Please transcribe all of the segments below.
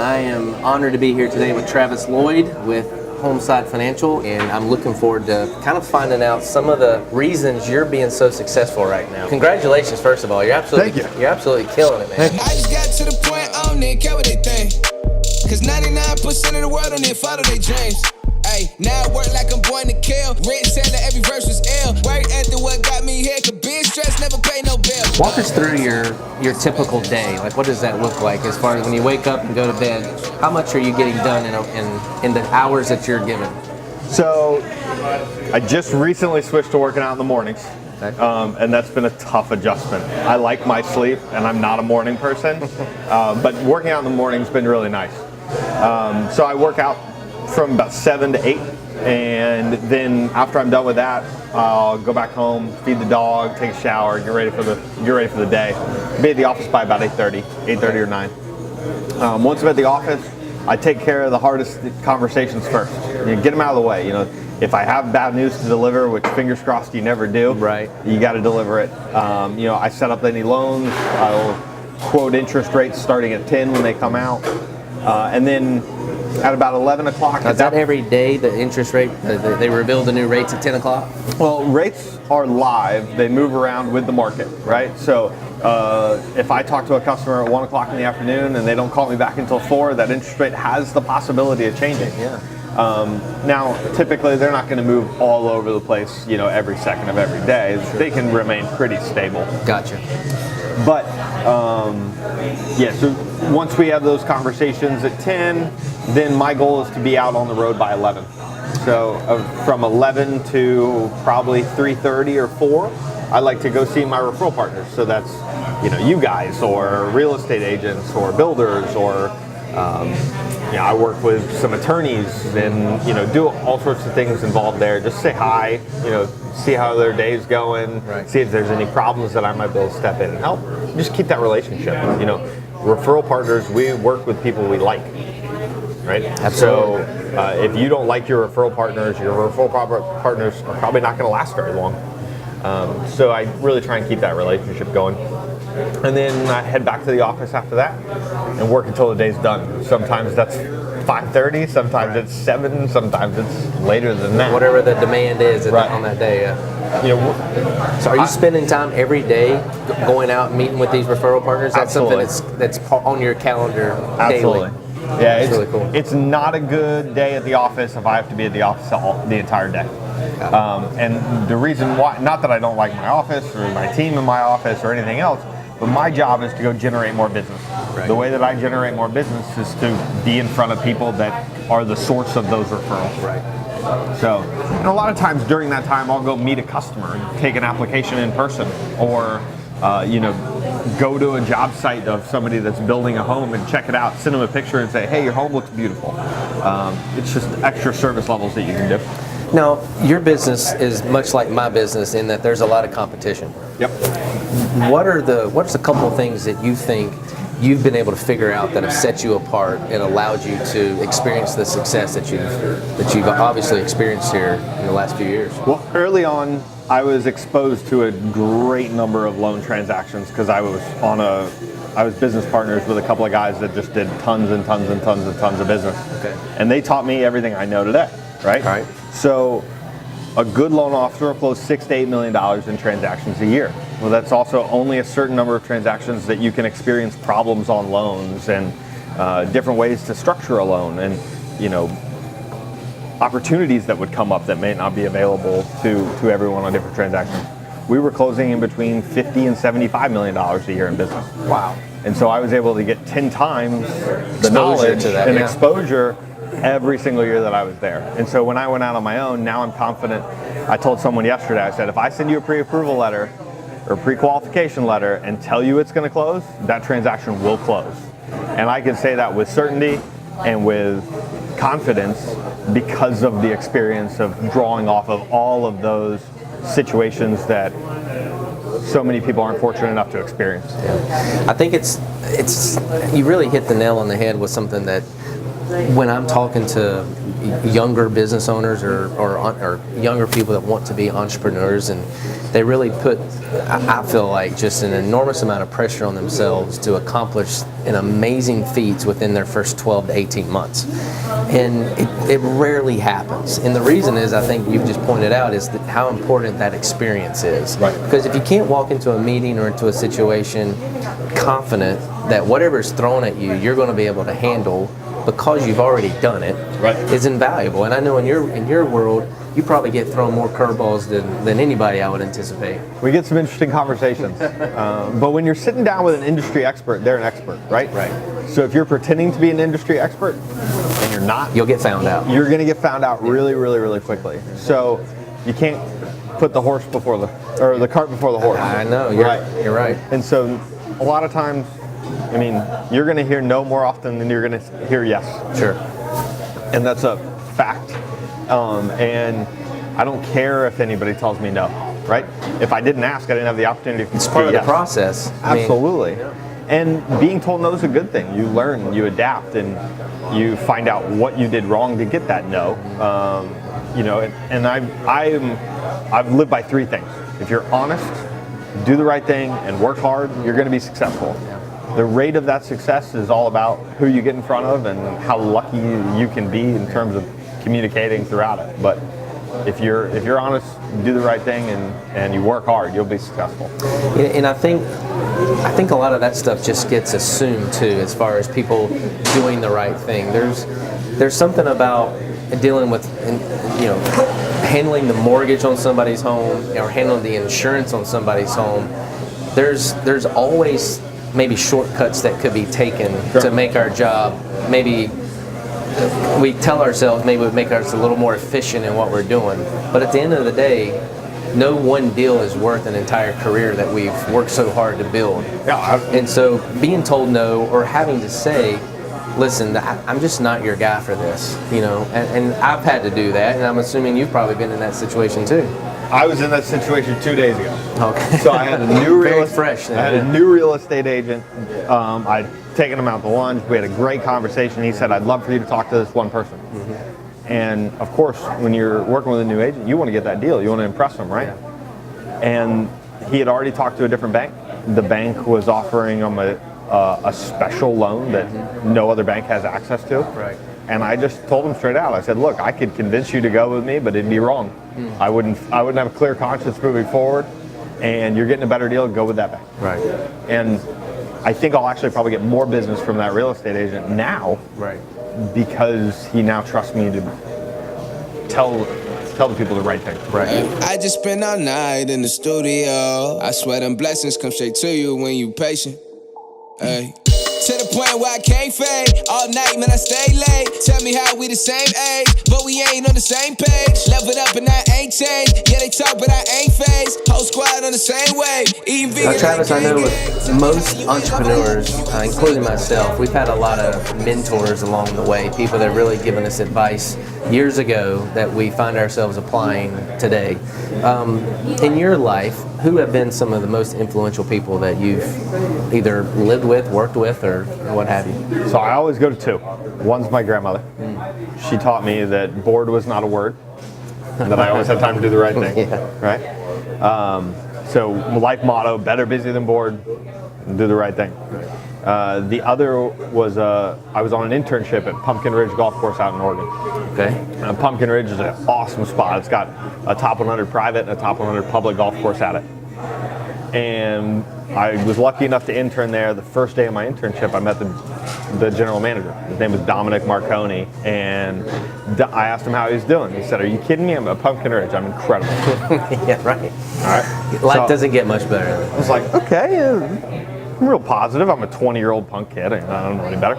I am honored to be here today with Travis Lloyd with Homeside Financial, and I'm looking forward to kind of finding out some of the reasons you're being so successful right now. Congratulations, first of all. You're absolutely killing it, man. I just got to the point, I don't even care what they think. Cause 99% of the world don't even follow their dreams. Ay, now I work like I'm born to kill. Rich seller, every verse was ill. Work after what got me here, cause being stressed never pay no bill. Walk us through your typical day. Like, what does that look like as far as when you wake up and go to bed? How much are you getting done in the hours that you're given? So, I just recently switched to working out in the mornings. Okay. And that's been a tough adjustment. I like my sleep, and I'm not a morning person. But working out in the morning's been really nice. So I work out from about 7 to 8, and then after I'm done with that, I'll go back home, feed the dog, take a shower, get ready for the day. Be at the office by about 8:30 or 9. Once I'm at the office, I take care of the hardest conversations first. Get them out of the way. If I have bad news to deliver, which fingers crossed you never do, right? You got to deliver it. I set up any loans. I'll quote interest rates starting at 10 when they come out, and then at about 11 o'clock. Is that every day, the interest rate? They reveal the new rates at 10 o'clock? Well, rates are live. They move around with the market, right? So if I talk to a customer at 1 o'clock in the afternoon and they don't call me back until 4, that interest rate has the possibility of changing. Yeah. Now, typically, they're not going to move all over the place, every second of every day. Sure. They can remain pretty stable. Gotcha. But, so once we have those conversations at 10, then my goal is to be out on the road by 11. So from 11 to probably 3:30 or 4, I like to go see my referral partners. So that's, you guys, or real estate agents, or builders, or I work with some attorneys, and do all sorts of things involved there. Just say hi, see how their day's going, right. See if there's any problems that I might be able to step in and help. Just keep that relationship. Referral partners, we work with people we like, right? Absolutely. So if you don't like your referral partners are probably not going to last very long. So I really try and keep that relationship going. And then I head back to the office after that and work until the day's done. Sometimes that's 5:30, sometimes it's 7, sometimes it's later than that. Whatever the demand is right. on that day, yeah. So are you spending time every day going out and meeting with these referral partners? That's Absolutely. Something that's on your calendar Absolutely. daily. Yeah, it's really cool. It's not a good day at the office if I have to be at the office the entire day. And the reason why, not that I don't like my office or my team in my office or anything else, but my job is to go generate more business. Right. The way that I generate more business is to be in front of people that are the source of those referrals. Right. So, a lot of times during that time, I'll go meet a customer and take an application in person, or go to a job site of somebody that's building a home and check it out, send them a picture and say, hey, your home looks beautiful. It's just extra service levels that you can do. Now, your business is much like my business in that there's a lot of competition. Yep. What's a couple of things that you think you've been able to figure out that have set you apart and allowed you to experience the success that you've obviously experienced here in the last few years? Well, early on, I was exposed to a great number of loan transactions because I was business partners with a couple of guys that just did tons and tons and tons and tons of business. Okay. And they taught me everything I know today, right? All right. So a good loan officer will close $6 to $8 million in transactions a year. Well, that's also only a certain number of transactions that you can experience problems on loans and different ways to structure a loan, and opportunities that would come up that may not be available to everyone on different transactions. We were closing in between $50 and $75 million a year in business. Wow. And so I was able to get 10 times the Exposure knowledge to that, and yeah. exposure every single year that I was there. And so when I went out on my own, now I'm confident. I told someone yesterday, I said, if I send you a pre-approval letter or pre-qualification letter and tell you it's going to close, that transaction will close. And I can say that with certainty and with confidence because of the experience of drawing off of all of those situations that so many people aren't fortunate enough to experience. Yeah. I think it's you really hit the nail on the head with something that when I'm talking to younger business owners or younger people that want to be entrepreneurs, and they really put, I feel like, just an enormous amount of pressure on themselves to accomplish an amazing feats within their first 12 to 18 months. And it rarely happens. And the reason is, I think you've just pointed out, is that how important that experience is. Right. Because if you can't walk into a meeting or into a situation confident that whatever's thrown at you, you're going to be able to handle because you've already done it, right, is invaluable. And I know in your world, you probably get thrown more curveballs than anybody I would anticipate. We get some interesting conversations. But when you're sitting down with an industry expert, they're an expert, right? Right. So if you're pretending to be an industry expert and you're not, you'll get found out. You're going to get found out really, really, really quickly. So you can't put the cart before the horse. I know, you're right. And so a lot of times, I mean, you're going to hear no more often than you're going to hear yes. Sure. And that's a fact. And I don't care if anybody tells me no, right? If I didn't ask, I didn't have the opportunity to It's part of yes. the process. Absolutely. And being told no is a good thing. You learn, you adapt, and you find out what you did wrong to get that no. And I've lived by three things. If you're honest, do the right thing, and work hard, you're going to be successful. The rate of that success is all about who you get in front of and how lucky you can be in terms of communicating throughout it. But if you're honest, do the right thing, and you work hard, you'll be successful. And I think a lot of that stuff just gets assumed too, as far as people doing the right thing. There's something about dealing with, handling the mortgage on somebody's home, or handling the insurance on somebody's home. There's always maybe shortcuts that could be taken to make our job, maybe we tell ourselves maybe we make us a little more efficient in what we're doing. But at the end of the day, no one deal is worth an entire career that we've worked so hard to build. And so being told no, or having to say, listen, I'm just not your guy for this, and I've had to do that, and I'm assuming you've probably been in that situation too. I was in that situation 2 days ago. Okay. So I had a new real estate agent. I'd taken him out to lunch. We had a great conversation. He said, I'd love for you to talk to this one person. Mm-hmm. And of course, when you're working with a new agent, you want to get that deal. You want to impress them, right? Yeah. And he had already talked to a different bank. The bank was offering him a special loan that no other bank has access to. Right. And I just told him straight out. I said, look, I could convince you to go with me, but it'd be wrong. I wouldn't have a clear conscience moving forward, and you're getting a better deal, go with that bank. Right. And I think I'll actually probably get more business from that real estate agent now. Right. Because he now trusts me to tell the people the right thing. Right. I just spent all night in the studio. I swear them blessings come straight to you when you patient. Hey. To the point where I can't fade. All night, man, I stay late. Tell me how we the same age, but we ain't on the same page. Leveled up and I ain't changed. Yeah, they talk, but I ain't phased. Whole squad on the same wave. Eating vegan. Now, Travis, I know with most entrepreneurs, including myself, we've had a lot of mentors along the way, people that have really given us advice years ago that we find ourselves applying today. In your life, who have been some of the most influential people that you've either lived with, worked with, or what have you? So I always go to two. One's my grandmother. She taught me that bored was not a word, and that I always have time to do the right thing. Yeah. Right? So my life motto, better busy than bored, do the right thing. The other was I was on an internship at Pumpkin Ridge Golf Course out in Oregon. Okay. Pumpkin Ridge is an awesome spot. It's got a top 100 private and a top 100 public golf course at it. And I was lucky enough to intern there. The first day of my internship, I met the general manager. His name was Dominic Marconi, and I asked him how he was doing. He said, "Are you kidding me? I'm at Pumpkin Ridge. I'm incredible." Yeah, right. All right. Life doesn't get much better. I was like, okay, I'm real positive. I'm a 20-year-old punk kid. I don't know any better.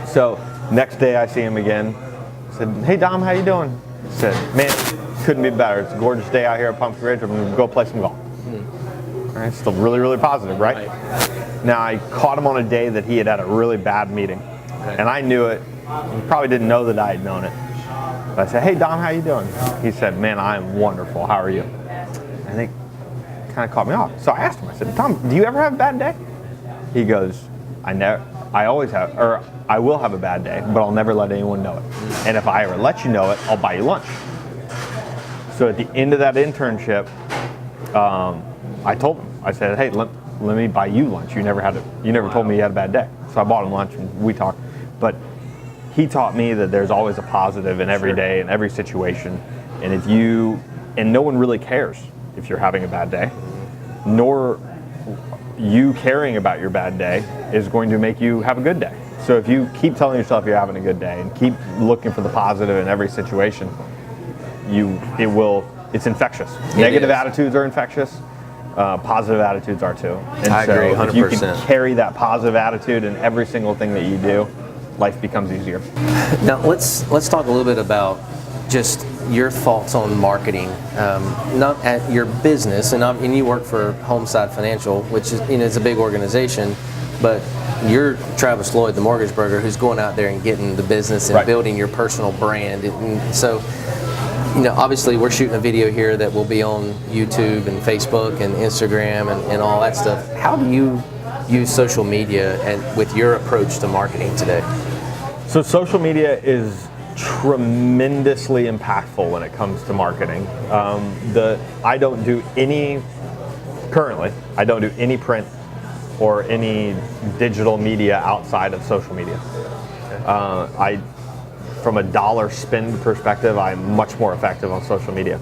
So next day I see him again. I said, "Hey Dom, how you doing?" He said, "Man, couldn't be better. It's a gorgeous day out here at Pumpkin Ridge. I'm going to go play some golf." All right, still really, really positive, right? Now I caught him on a day that he had a really bad meeting, and I knew it. He probably didn't know that I had known it. But I said, "Hey Dom, how you doing?" He said, "Man, I am wonderful. How are you?" And it kind of caught me off. So I asked him. I said, "Dom, do you ever have a bad day?" He goes, I I always have, or I will have a bad day, but I'll never let anyone know it. And if I ever let you know it, I'll buy you lunch. So at the end of that internship, I told him, I said, hey, let me buy you lunch. You never told me you had a bad day. So I bought him lunch and we talked. But he taught me that there's always a positive in every day, in every situation. And no one really cares if you're having a bad day, nor you caring about your bad day is going to make you have a good day. So if you keep telling yourself you're having a good day and keep looking for the positive in every situation, it's infectious. Negative attitudes are infectious. Positive attitudes are too. And I agree 100%. If you can carry that positive attitude in every single thing that you do, life becomes easier. Now let's talk a little bit about just your thoughts on marketing, not at your business, and you work for Homeside Financial, which is a big organization, but you're Travis Lloyd, the mortgage broker, who's going out there and getting the business and building your personal brand. And so, obviously we're shooting a video here that will be on YouTube and Facebook and Instagram and all that stuff. How do you use social media and with your approach to marketing today? So social media is tremendously impactful when it comes to marketing. I don't do any print or any digital media outside of social media. From a dollar spend perspective, I'm much more effective on social media.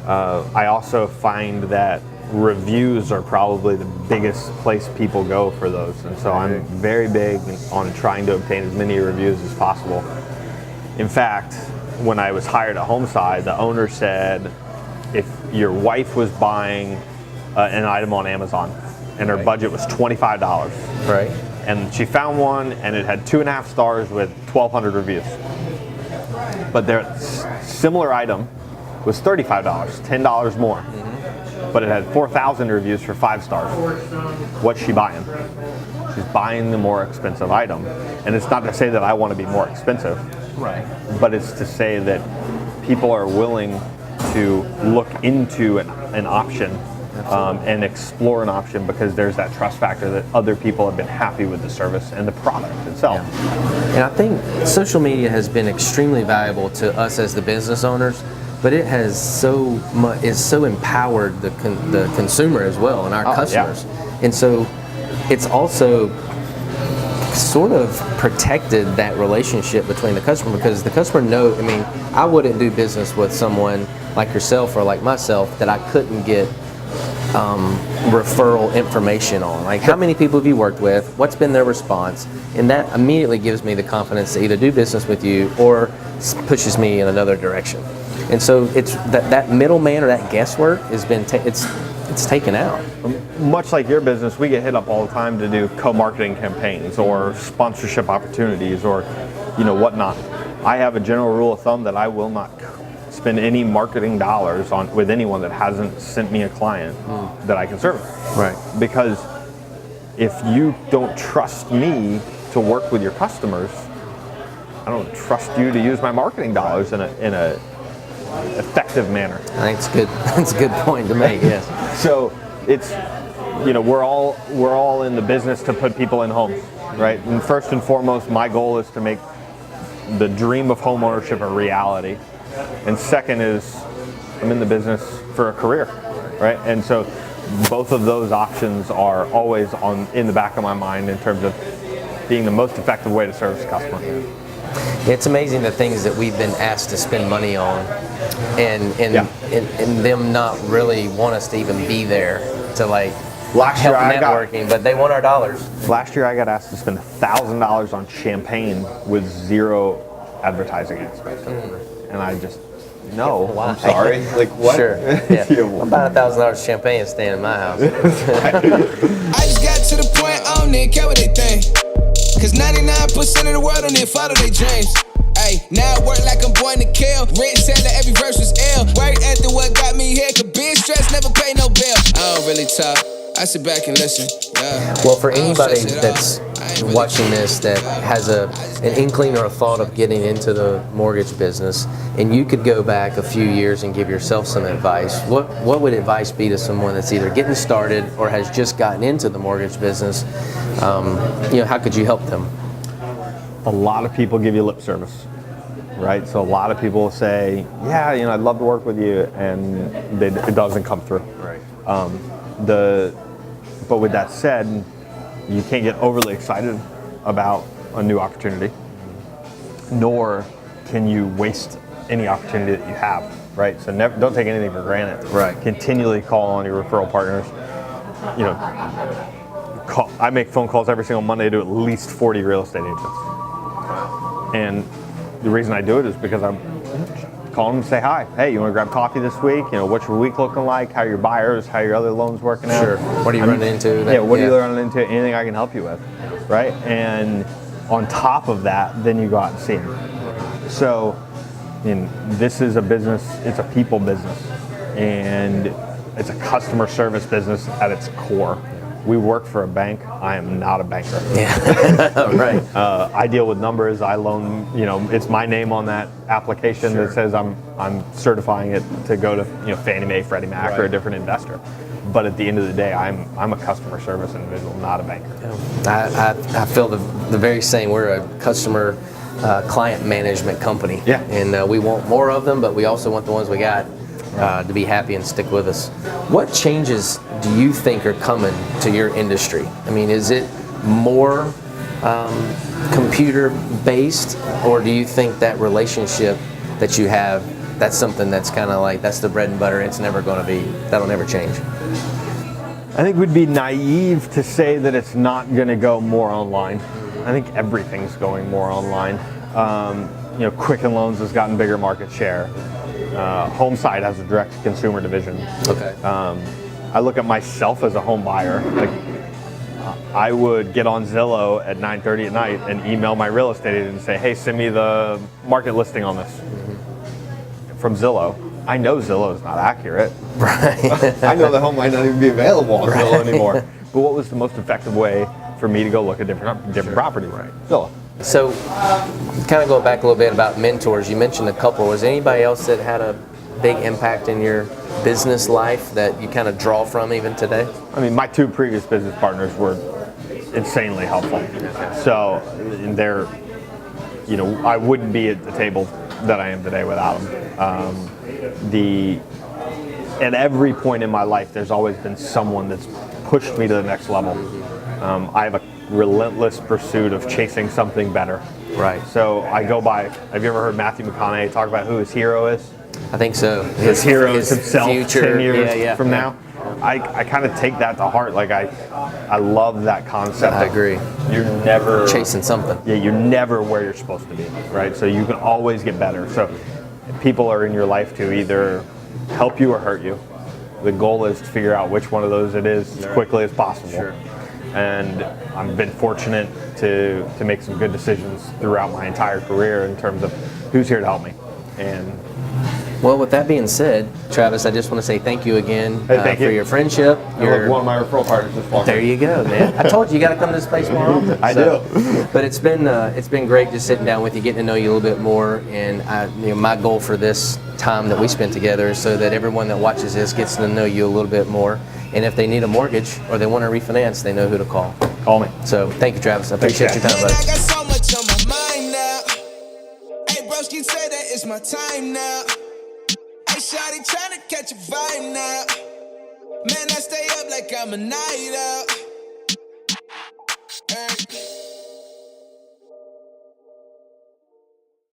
I also find that reviews are probably the biggest place people go for those, and so I'm very big on trying to obtain as many reviews as possible. In fact, when I was hired at Homeside, the owner said if your wife was buying an item on Amazon and her budget was $25, right, and she found one and it had 2.5 stars with 1,200 reviews, but their similar item was $35, $10 more, but it had 4,000 reviews for 5 stars. What's she buying? She's buying the more expensive item. And it's not to say that I want to be more expensive, right, but it's to say that people are willing to look into an option and explore an option because there's that trust factor that other people have been happy with the service and the product itself. Yeah. And I think social media has been extremely valuable to us as the business owners, but it has so empowered the consumer as well and our customers. Yeah. And so it's also sort of protected that relationship between the customer, because the customer I wouldn't do business with someone like yourself or like myself that I couldn't get referral information on. Like, how many people have you worked with? What's been their response? And that immediately gives me the confidence to either do business with you or pushes me in another direction. And so it's that middleman or that guesswork has been it's taken out. Much like your business, we get hit up all the time to do co-marketing campaigns or sponsorship opportunities or whatnot. I have a general rule of thumb that I will not spend any marketing dollars with anyone that hasn't sent me a client that I can service. Right. Because if you don't trust me to work with your customers, I don't trust you to use my marketing dollars in a effective manner. I think it's good. That's a good point to make. Yes. So it's we're all in the business to put people in homes, right? And first and foremost, my goal is to make the dream of homeownership a reality. And second is I'm in the business for a career, right? And so both of those options are always in the back of my mind in terms of being the most effective way to service the customer. It's amazing the things that we've been asked to spend money on, and them not really want us to even be there to help networking, but they want our dollars. Last year I got asked to spend $1,000 on champagne with 0 advertising aspect. And I just, no, Why? I'm sorry. Like, what? Sure. Yeah. I'm buying $1,000 champagne and staying in my house. I just got to the point, I don't even care what they think. Cause 99% of the world don't even follow their dreams. Ay, now I work like I'm born to kill. Rent seller, every verse was ill. Work ethic what got me here. Could be stressed, never pay no bill. I don't really talk. I sit back and listen. Yeah. Well, for I don't anybody stress it that's out. I ain't really watching this that has an inkling or a thought of getting into the mortgage business, and you could go back a few years and give yourself some advice, what would advice be to someone that's either getting started or has just gotten into the mortgage business? How could you help them? A lot of people give you lip service, right? So a lot of people say, yeah, I'd love to work with you, and it doesn't come through. Right. But with that said, you can't get overly excited about a new opportunity, nor can you waste any opportunity that you have, right? So don't take anything for granted. Right. Continually call on your referral partners. I make phone calls every single Monday to at least 40 real estate agents. And the reason I do it is because I'm calling them to say hi. Hey, you want to grab coffee this week? What's your week looking like? How are your buyers? How are your other loans working out? Sure. What are you running into? What are you running into? Anything I can help you with, right? And on top of that, then you go out and see them. So, this is a business. It's a people business, and it's a customer service business at its core. We work for a bank. I am not a banker. Yeah. Right. I deal with numbers. I loan. It's my name on that application that says I'm certifying it to go to Fannie Mae, Freddie Mac, or a different investor. But at the end of the day, I'm a customer service individual, not a banker. I feel the very same. We're a customer client management company. Yeah. And we want more of them, but we also want the ones we got to be happy and stick with us. What changes do you think are coming to your industry? I mean, is it more computer based, or do you think that relationship that you have, that's something that's kind of like, that's the bread and butter, it's never going to be, that'll never change? I think we'd be naive to say that it's not going to go more online. I think everything's going more online. Quicken Loans has gotten bigger market share. Homeside has a direct-to-consumer division. Okay. I look at myself as a home buyer. I would get on Zillow at 9:30 at night and email my real estate agent and say, hey, send me the market listing on this. From Zillow. I know Zillow is not accurate. Right. I know the home might not even be available on Zillow anymore. But what was the most effective way for me to go look at different property? Right. Zillow. So, kind of going back a little bit about mentors, you mentioned a couple. Was there anybody else that had a big impact in your business life that you kind of draw from even today? I mean, my two previous business partners were insanely helpful. So, I wouldn't be at the table that I am today without them. At every point in my life, there's always been someone that's pushed me to the next level. I have a relentless pursuit of chasing something better. Right. So I go by, have you ever heard Matthew McConaughey talk about who his hero is? I think so. His hero is himself future, 10 years from yeah. now. I kind of take that to heart. Like I love that concept. I agree. You're never chasing something. Yeah, you're never where you're supposed to be, right? So you can always get better. So people are in your life to either help you or hurt you. The goal is to figure out which one of those it is as quickly as possible. Sure. And I've been fortunate to make some good decisions throughout my entire career in terms of who's here to help me. And well, with that being said, Travis, I just want to say thank you again for your friendship. One of my referral partners just walked in. There you go, man. I told you got to come to this place more often. I do. But it's been great just sitting down with you, getting to know you a little bit more. And my goal for this time that we spent together is so that everyone that watches this gets to know you a little bit more. And if they need a mortgage or they want to refinance, they know who to call. Call me. So thank you, Travis. I appreciate your time, Man, buddy. I got so much on my mind now. Hey, broski, say that it's my time now. Hey, shawty, tryna catch a vibe now. Man, I stay up like I'm a night out. Hey.